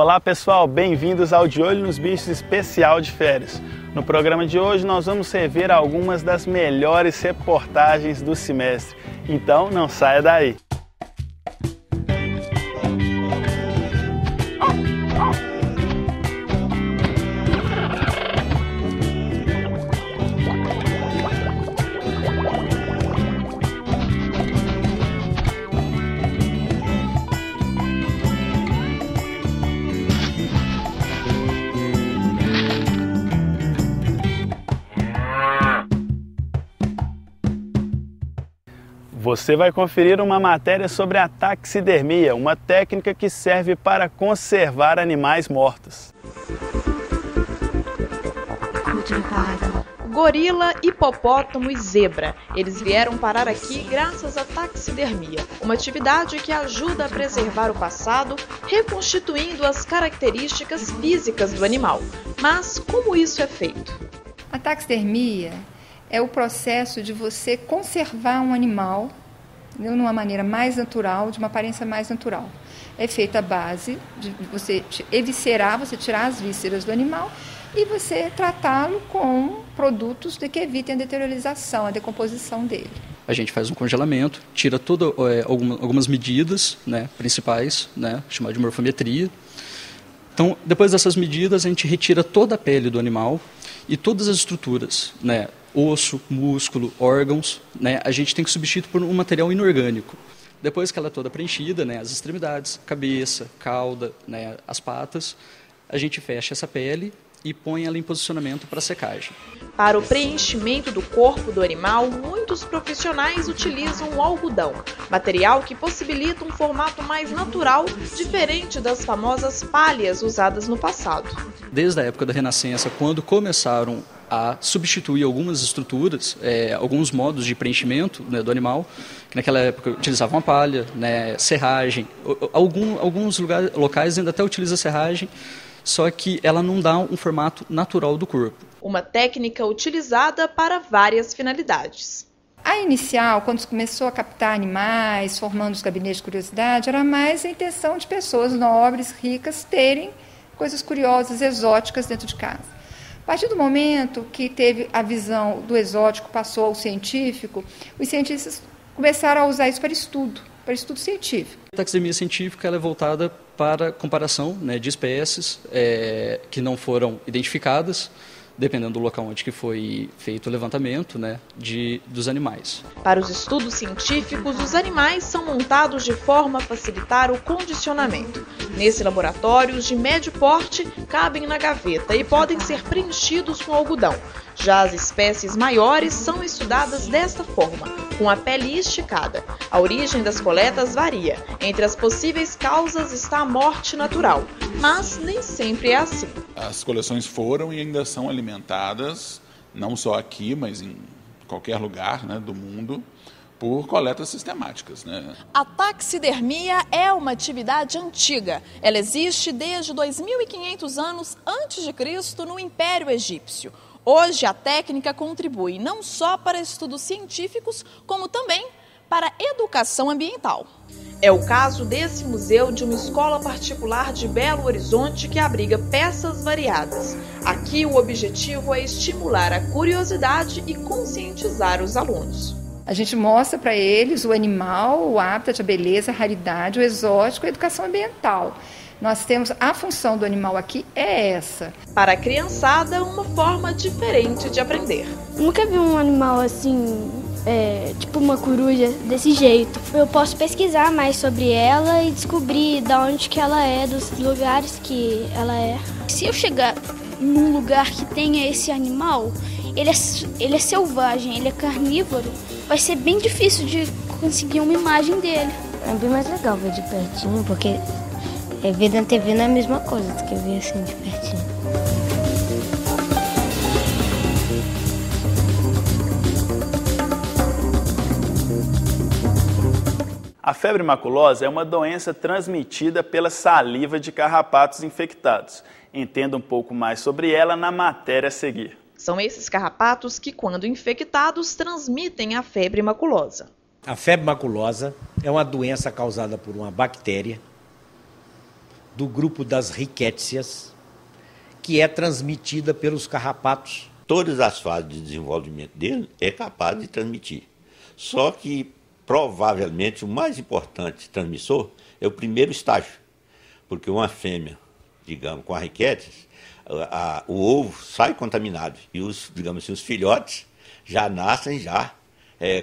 Olá pessoal, bem-vindos ao De Olho nos Bichos especial de férias. No programa de hoje nós vamos rever algumas das melhores reportagens do semestre, então não saia daí. Você vai conferir uma matéria sobre a taxidermia, uma técnica que serve para conservar animais mortos. Gorila, hipopótamo e zebra. Eles vieram parar aqui graças à taxidermia, uma atividade que ajuda a preservar o passado, reconstituindo as características físicas do animal. Mas como isso é feito? A taxidermia é o processo de você conservar um animal de uma maneira mais natural, de uma aparência mais natural. É feita a base de você eviscerar, você tirar as vísceras do animal e você tratá-lo com produtos que evitem a deteriorização, a decomposição dele. A gente faz um congelamento, tira algumas medidas, né, principais, né, chamada de morfometria. Então, depois dessas medidas, a gente retira toda a pele do animal e todas as estruturas, né, osso, músculo, órgãos, né, a gente tem que substituir por um material inorgânico. Depois que ela é toda preenchida, né, as extremidades, cabeça, cauda, né, as patas, a gente fecha essa pele e põe ela em posicionamento para secagem. Para o preenchimento do corpo do animal, muitos profissionais utilizam o algodão, material que possibilita um formato mais natural, diferente das famosas palhas usadas no passado. Desde a época da Renascença, quando começaram a substituir algumas estruturas, alguns modos de preenchimento, né, do animal, que naquela época utilizavam a palha, né, serragem, alguns locais ainda até utilizam serragem, só que ela não dá um formato natural do corpo. Uma técnica utilizada para várias finalidades. A inicial, quando começou a captar animais, formando os gabinetes de curiosidade, era mais a intenção de pessoas nobres, ricas, terem coisas curiosas, exóticas dentro de casa. A partir do momento que teve a visão do exótico, passou ao científico, os cientistas começaram a usar isso para estudo científico. A taxidermia científica ela é voltada para comparação, né, de espécies que não foram identificadas, dependendo do local onde que foi feito o levantamento, né, dos animais. Para os estudos científicos, os animais são montados de forma a facilitar o condicionamento. Nesse laboratório, os de médio porte cabem na gaveta e podem ser preenchidos com algodão. Já as espécies maiores são estudadas desta forma, com a pele esticada. A origem das coletas varia. Entre as possíveis causas está a morte natural, mas nem sempre é assim. As coleções foram e ainda são alimentadas, não só aqui, mas em qualquer lugar, né, do mundo, por coletas sistemáticas, né? A taxidermia é uma atividade antiga. Ela existe desde 2.500 anos antes de Cristo no Império Egípcio. Hoje, a técnica contribui não só para estudos científicos, como também para a educação ambiental. É o caso desse museu de uma escola particular de Belo Horizonte que abriga peças variadas. Aqui, o objetivo é estimular a curiosidade e conscientizar os alunos. A gente mostra para eles o animal, o hábitat, a beleza, a raridade, o exótico e a educação ambiental. Nós temos a função do animal aqui é essa. Para a criançada, uma forma diferente de aprender. Nunca vi um animal assim, tipo uma coruja desse jeito. Eu posso pesquisar mais sobre ela e descobrir de onde que ela é, dos lugares que ela é. Se eu chegar num lugar que tenha esse animal, ele é selvagem, ele é carnívoro, vai ser bem difícil de conseguir uma imagem dele. É bem mais legal ver de pertinho, porque ver na TV não é a mesma coisa do que ver assim de pertinho. A febre maculosa é uma doença transmitida pela saliva de carrapatos infectados. Entenda um pouco mais sobre ela na matéria a seguir. São esses carrapatos que, quando infectados, transmitem a febre maculosa. A febre maculosa é uma doença causada por uma bactéria do grupo das rickétsias, que é transmitida pelos carrapatos. Todas as fases de desenvolvimento dele é capaz de transmitir. Só que, provavelmente, o mais importante transmissor é o primeiro estágio. Porque uma fêmea, digamos, com a rickétsia, o ovo sai contaminado. E digamos assim, os filhotes já nascem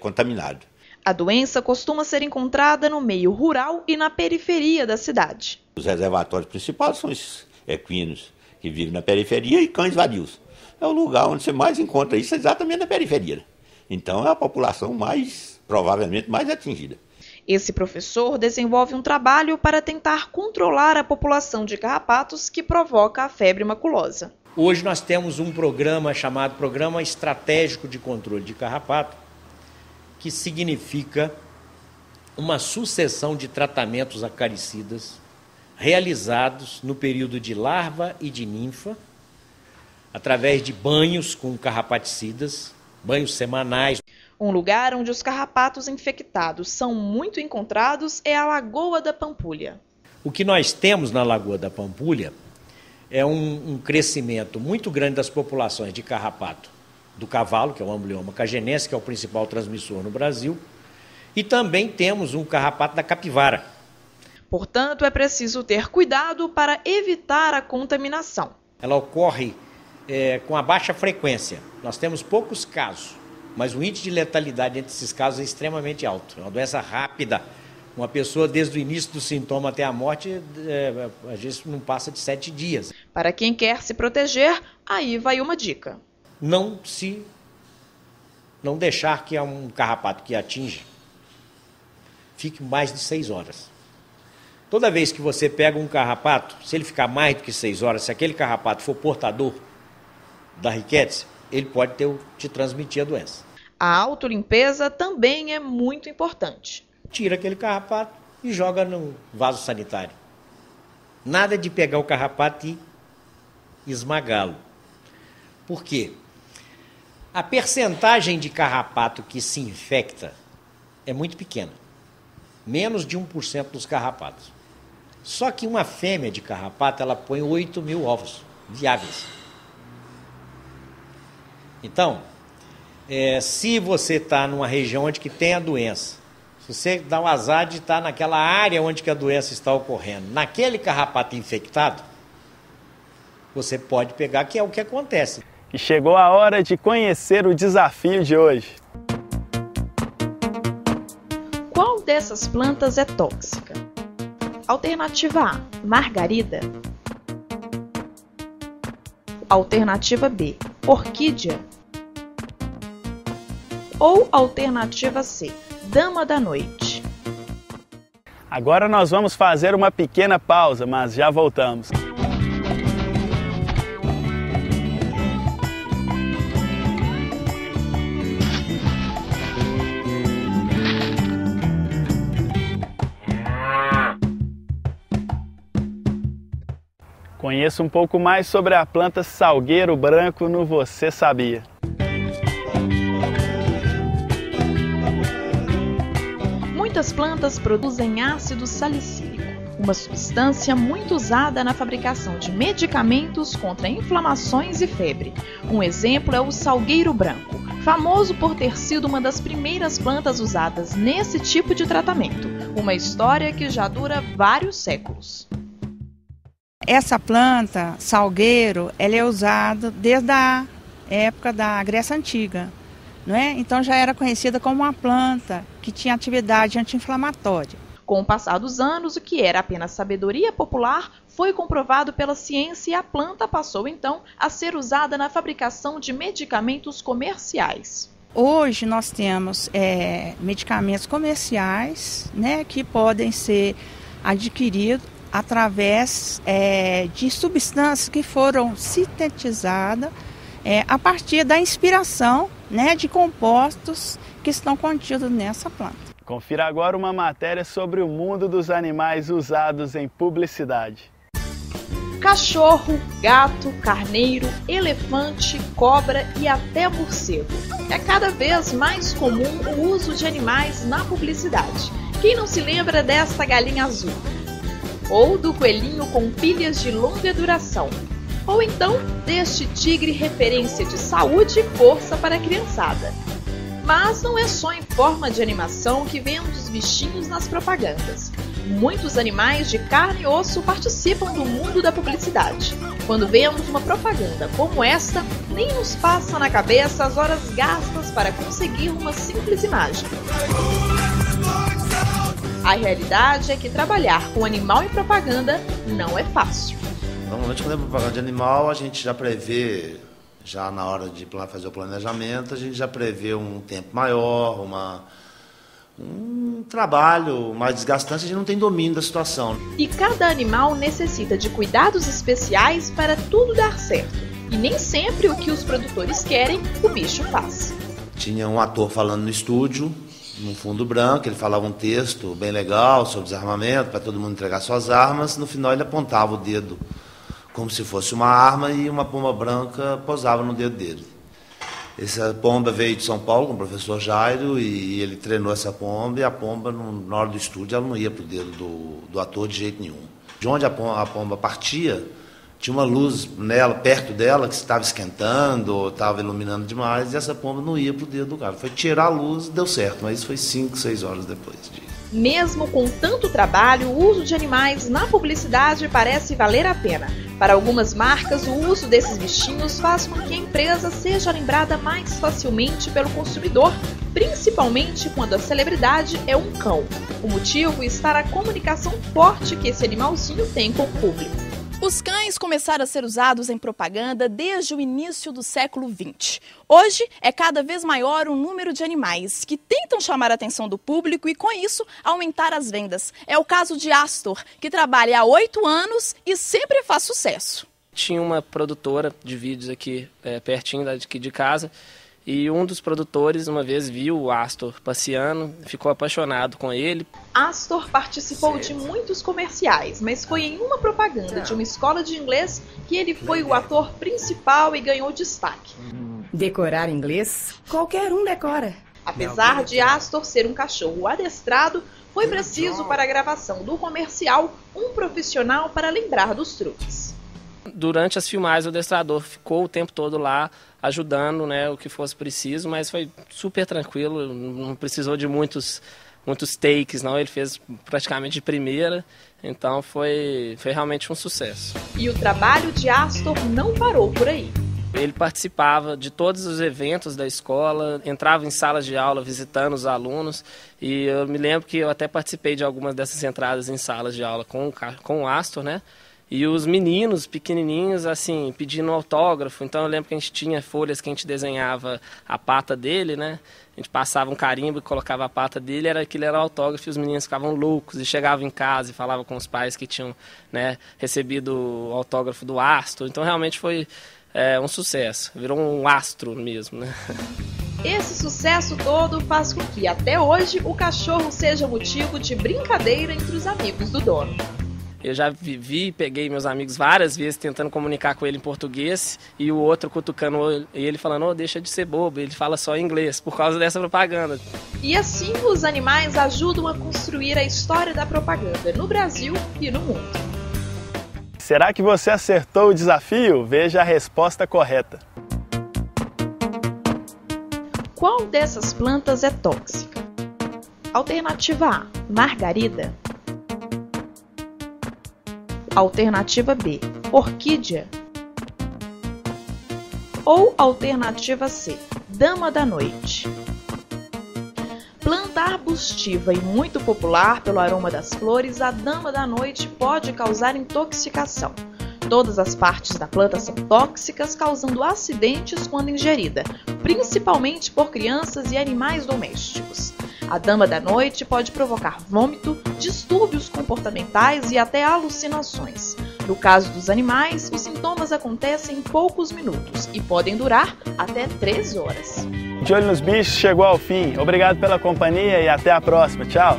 contaminados. A doença costuma ser encontrada no meio rural e na periferia da cidade. Os reservatórios principais são os equinos que vivem na periferia e cães vadios. É o lugar onde você mais encontra isso, exatamente na periferia. Então é a população provavelmente mais atingida. Esse professor desenvolve um trabalho para tentar controlar a população de carrapatos que provoca a febre maculosa. Hoje nós temos um programa chamado Programa Estratégico de Controle de Carrapato, que significa uma sucessão de tratamentos acaricidas realizados no período de larva e de ninfa, através de banhos com carrapaticidas, banhos semanais. Um lugar onde os carrapatos infectados são muito encontrados é a Lagoa da Pampulha. O que nós temos na Lagoa da Pampulha é um crescimento muito grande das populações de carrapato do cavalo, que é o Amblyomma cagenense, que é o principal transmissor no Brasil, e também temos um carrapato da capivara. Portanto, é preciso ter cuidado para evitar a contaminação. Ela ocorre com a baixa frequência. Nós temos poucos casos, mas o índice de letalidade entre esses casos é extremamente alto. É uma doença rápida. Uma pessoa, desde o início do sintoma até a morte, às vezes não passa de 7 dias. Para quem quer se proteger, aí vai uma dica. Não deixar que um carrapato que atinja fique mais de 6 horas. Toda vez que você pega um carrapato, se ele ficar mais do que 6 horas, se aquele carrapato for portador da rickétsia, ele pode te transmitir a doença. A autolimpeza também é muito importante. Tira aquele carrapato e joga no vaso sanitário. Nada de pegar o carrapato e esmagá-lo. Por quê? A percentagem de carrapato que se infecta é muito pequena. Menos de 1% dos carrapatos. Só que uma fêmea de carrapato, ela põe 8.000 ovos viáveis. Então, se você está numa região onde que tem a doença, se você dá o azar de estar naquela área onde que a doença está ocorrendo, naquele carrapato infectado, você pode pegar, que é o que acontece. E chegou a hora de conhecer o desafio de hoje. Qual dessas plantas é tóxica? Alternativa A, margarida. Alternativa B, orquídea. Ou alternativa C, dama da noite. Agora nós vamos fazer uma pequena pausa, mas já voltamos. Conheça um pouco mais sobre a planta salgueiro branco no Você Sabia? Muitas plantas produzem ácido salicílico, uma substância muito usada na fabricação de medicamentos contra inflamações e febre. Um exemplo é o salgueiro branco, famoso por ter sido uma das primeiras plantas usadas nesse tipo de tratamento, uma história que já dura vários séculos. Essa planta, salgueiro, ela é usada desde a época da Grécia Antiga, não é? Então já era conhecida como uma planta que tinha atividade anti-inflamatória. Com o passar dos anos, o que era apenas sabedoria popular foi comprovado pela ciência e a planta passou então a ser usada na fabricação de medicamentos comerciais. Hoje nós temos medicamentos comerciais, né, que podem ser adquiridos através de substâncias que foram sintetizadas a partir da inspiração, né, de compostos que estão contidos nessa planta. Confira agora uma matéria sobre o mundo dos animais usados em publicidade. Cachorro, gato, carneiro, elefante, cobra e até morcego. É cada vez mais comum o uso de animais na publicidade. Quem não se lembra desta galinha azul? ou do coelhinho com pilhas de longa duração, ou então deste tigre referência de saúde e força para a criançada. Mas não é só em forma de animação que vemos os bichinhos nas propagandas. Muitos animais de carne e osso participam do mundo da publicidade. Quando vemos uma propaganda como esta, nem nos passa na cabeça as horas gastas para conseguir uma simples imagem. A realidade é que trabalhar com animal em propaganda não é fácil. Normalmente, quando é propaganda de animal, a gente já prevê, já na hora de fazer o planejamento, a gente já prevê um tempo maior, um trabalho mais desgastante, a gente não tem domínio da situação. E cada animal necessita de cuidados especiais para tudo dar certo. E nem sempre o que os produtores querem, o bicho faz. Tinha um ator falando no estúdio, no fundo branco, ele falava um texto bem legal sobre desarmamento, para todo mundo entregar suas armas. No final ele apontava o dedo como se fosse uma arma e uma pomba branca posava no dedo dele. Essa pomba veio de São Paulo com o professor Jairo e ele treinou essa pomba, e a pomba, na hora do estúdio, ela não ia para o dedo do ator de jeito nenhum. De onde a pomba partia, tinha uma luz nela, perto dela, que estava esquentando ou estava iluminando demais, e essa pomba não ia para o dedo do cara. Foi tirar a luz e deu certo, mas isso foi 5, 6 horas depois disso. Mesmo com tanto trabalho, o uso de animais na publicidade parece valer a pena. Para algumas marcas, o uso desses bichinhos faz com que a empresa seja lembrada mais facilmente pelo consumidor, principalmente quando a celebridade é um cão. O motivo está na comunicação forte que esse animalzinho tem com o público. Os cães começaram a ser usados em propaganda desde o início do século XX. Hoje, é cada vez maior o número de animais que tentam chamar a atenção do público e, com isso, aumentar as vendas. É o caso de Astor, que trabalha há 8 anos e sempre faz sucesso. Tinha uma produtora de vídeos aqui, pertinho daqui de casa, e um dos produtores uma vez viu o Astor passeando, ficou apaixonado com ele. Astor participou de muitos comerciais, mas foi em uma propaganda de uma escola de inglês que ele foi o ator principal e ganhou destaque. Decorar inglês? Qualquer um decora. Apesar de Astor ser um cachorro adestrado, foi preciso para a gravação do comercial um profissional para lembrar dos truques. Durante as filmagens, o adestrador ficou o tempo todo lá, ajudando, né, o que fosse preciso, mas foi super tranquilo, não precisou de muitos takes, não, ele fez praticamente de primeira, então foi realmente um sucesso. E o trabalho de Astor não parou por aí. Ele participava de todos os eventos da escola, entrava em salas de aula visitando os alunos, e eu me lembro que eu até participei de algumas dessas entradas em salas de aula com o Astor, né? E os meninos pequenininhos, assim, pedindo autógrafo. Então eu lembro que a gente tinha folhas que a gente desenhava a pata dele, né? A gente passava um carimbo e colocava a pata dele, aquilo era autógrafo, e os meninos ficavam loucos e chegavam em casa e falavam com os pais que tinham, né, recebido o autógrafo do Astor. Então realmente foi um sucesso, virou um astro mesmo, né? Esse sucesso todo faz com que até hoje o cachorro seja motivo de brincadeira entre os amigos do dono. Eu já peguei meus amigos várias vezes tentando comunicar com ele em português e o outro cutucando ele falando, deixa de ser bobo, ele fala só inglês, por causa dessa propaganda. E assim os animais ajudam a construir a história da propaganda no Brasil e no mundo. Será que você acertou o desafio? Veja a resposta correta. Qual dessas plantas é tóxica? Alternativa A, margarida. Alternativa B, orquídea. Ou alternativa C, dama da noite. Planta arbustiva e muito popular pelo aroma das flores, a dama da noite pode causar intoxicação. Todas as partes da planta são tóxicas, causando acidentes quando ingerida, principalmente por crianças e animais domésticos. A dama da noite pode provocar vômito, distúrbios comportamentais e até alucinações. No caso dos animais, os sintomas acontecem em poucos minutos e podem durar até 3 horas. De Olho nos Bichos chegou ao fim. Obrigado pela companhia e até a próxima. Tchau!